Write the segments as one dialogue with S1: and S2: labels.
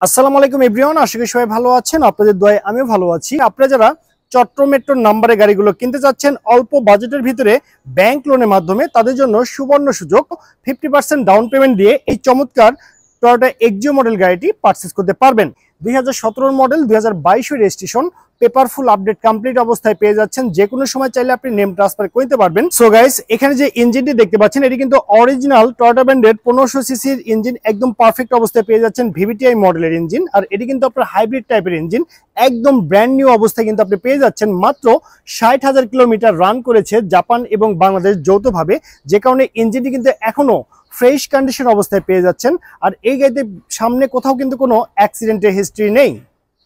S1: আসসালামু আলাইকুম এভরিওয়ান, আশা করি সবাই ভালো আছেন। আপনাদের দোয়ায় আমিও ভালো আছি। আপনারা যারা চট্টগ্রাম মেট্রোর নাম্বারে গাড়িগুলো কিনতে চাচ্ছেন অল্প বাজেটের ভিতরে ব্যাংক লোনের মাধ্যমে, তাদের জন্য সুবর্ণ সুযোগ। 50% ডাউন পেমেন্ট দিয়ে এই চমৎকার টয়োটা এক্সিও মডেল গাড়িটি পারচেস করতে পারবেন। 2017 মডেল, 2022 রেজিস্ট্রেশন, পেপারফুল আপডেট কমপ্লিট অবস্থায় পেয়ে যাচ্ছেন। যে কোনো সময় চাইলে আপনি নেম ট্রান্সফার করতে পারবেন। সো গাইস, এখানে যে ইঞ্জিনটি দেখতে পাচ্ছেন এটি কিন্তু অরিজিনাল টয়োটা ব্র্যান্ডের 1500 সিসির ইঞ্জিন, একদম পারফেক্ট অবস্থায় পেয়ে যাচ্ছেন। ভিভিটিআই মডেলের ইঞ্জিন, আর এটি কিন্তু আপনার হাইব্রিড টাইপের ইঞ্জিন, একদম ব্র্যান্ড নিউ অবস্থায় কিন্তু আপনি পেয়ে যাচ্ছেন। মাত্র 60,000 কিলোমিটার রান করেছে জাপান এবং বাংলাদেশ যৌথভাবে, যে কারণে ইঞ্জিনটি কিন্তু এখনো ফ্রেশ কন্ডিশন অবস্থায় পেয়ে যাচ্ছেন। আর এই গাড়িতে সামনে কোথাও কিন্তু কোনো অ্যাক্সিডেন্টের হিস্ট্রি নেই।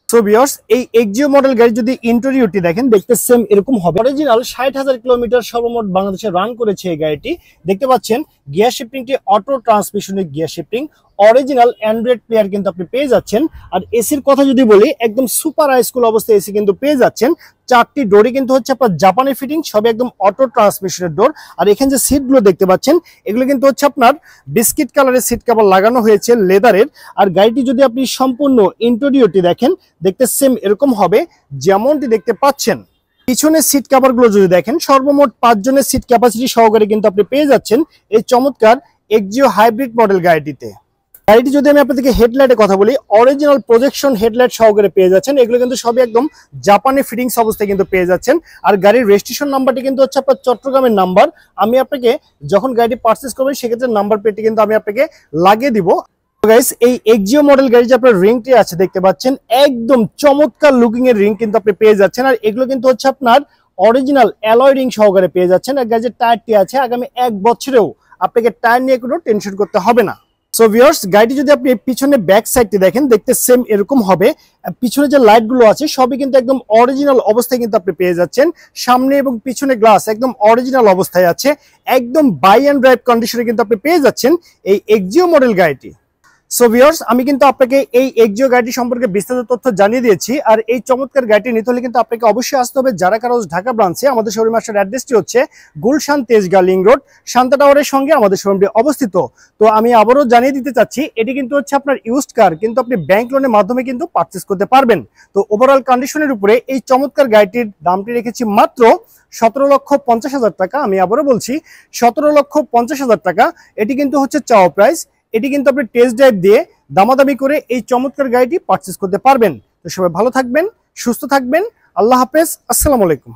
S1: সো ভিউয়ার্স, এই এক্সিও মডেল গাড়ি যদি ইন্টেরিয়রটি দেখেন, দেখতে সেম এরকম হবে। অরিজিনাল 60,000 কিলোমিটার সর্বমোট বাংলাদেশে রান করেছে এই গাড়িটি। দেখতে পাচ্ছেন গিয়ার শিফটিংটি অটো ট্রান্সমিশনের gear shifting, original Android player কিন্তু আপনি পেয়ে যাচ্ছেন। আর এসির কথা যদি বলি, একদম সুপার হাইস্কুল অবস্থায় এসি কিন্তু পেয়ে যাচ্ছেন। চারটি ডোরই কিন্তু হচ্ছে আপনার জাপানি ফিটিং, সবই একদম অটো ট্রান্সমিশনের ডোর। আর এখানে যে সিটগুলো দেখতে পাচ্ছেন, এগুলো কিন্তু হচ্ছে আপনার বিস্কিট কালারের সিট কভার লাগানো হয়েছে লেদারের। আর গাড়িটি যদি আপনি সম্পূর্ণ ইন্টেরিয়রটি দেখেন, দেখতে সেম এরকম হবে যেমনটি দেখতে পাচ্ছেন। পিছনের সিট কভার গুলো যদি দেখেন, সর্বমোট 5 জনের সিট ক্যাপাসিটি সহকারে কিন্তু আপনি পেয়ে যাচ্ছেন এই চমৎকার এক্সিও হাইব্রিড মডেল গাড়িটিতে। গাড়িটি যদি আমি আপনাদেরকে হেডলাইটের কথা বলি, অরিজিনাল প্রজেকশন হেডলাইট সহকারে পেয়ে যাচ্ছেন। এগুলো কিন্তু সবই একদম জাপানি ফিটিংস অবস্থায় কিন্তু পেয়ে যাচ্ছেন। আর গাড়ির রেজিস্ট্রেশন নাম্বারটি কিন্তু হচ্ছে আপনার চট্টগ্রামের নাম্বার। আমি আপনাকে যখন গাড়িটি পারচেস করবেন, সেক্ষেত্রে নাম্বার প্লেটটি কিন্তু আমি আপনাকে লাগিয়ে দিব। গাইস, এই এক্সিও মডেল গাড়ি যে আপনার রিংটি আছে দেখতে পাচ্ছেন, একদম চমৎকার লুকিং এর রিং কিন্তু আপনি পেয়ে যাচ্ছেন। আর এগুলো কিন্তু হচ্ছে আপনার অরিজিনাল অ্যালয় রিং সহকারে পেয়ে যাচ্ছেন। আর গাড়ির টায়ারটি আছে, আগামী 1 বছরেও আপনাকে টায়ার নিয়ে কোনো টেনশন করতে হবে না। সো ভিউয়ার্স, গাড়িটি যদি আপনি পিছনে ব্যাক সাইডটি দেখেন, দেখতে সেম এরকম হবে। পিছনে যে লাইট গুলো আছে সবই কিন্তু একদম অরিজিনাল অবস্থায় কিন্তু আপনি পেয়ে যাচ্ছেন। সামনে এবং পিছনে গ্লাস একদম অরিজিনাল অবস্থায় আছে। একদম বাই অ্যান্ড ড্রাইভ কন্ডিশনে কিন্তু আপনি পেয়ে যাচ্ছেন এই এক্সিও মডেল গাড়িটি। সো ভিউয়ার্স, আমি কিন্তু আপনাকে এই এক্সিও গাড়িটি সম্পর্কে বিস্তারিত তথ্য জানিয়ে দিয়েছি। আর এই চমৎকার গাড়িটি নিতে হলে কিন্তু আপনাকে অবশ্যই আসতে হবে জারা কারওয়াজ ঢাকা ব্রাঞ্চে। আমাদের শোরুম আসার অ্যাড্রেসটি হচ্ছে গুলশান তেজগাঁ লিং রোড, শান্তা টাওয়ারের সঙ্গে আমাদের শোরুমটি অবস্থিত। তো আমি আবারও জানিয়ে দিতে চাচ্ছি, এটি কিন্তু হচ্ছে আপনার ইউজড কার, কিন্তু আপনি ব্যাংক লোনের মাধ্যমে কিন্তু পারচেস করতে পারবেন। তো ওভারঅল কন্ডিশনের উপরে এই চমৎকার গাড়িটির দামটি রেখেছি মাত্র 17,50,000 টাকা। আমি আবারও বলছি 17,50,000 টাকা। এটি কিন্তু হচ্ছে চাওয়া প্রাইস। এটি কিন্তু আপনি টেস্ট ড্রাইভ দিয়ে দামাদামি করে এই চমৎকার গাড়িটি পারচেস করতে পারবেন। তো সবাই ভালো থাকবেন, সুস্থ থাকবেন। আল্লাহ হাফেজ, আসসালামু আলাইকুম।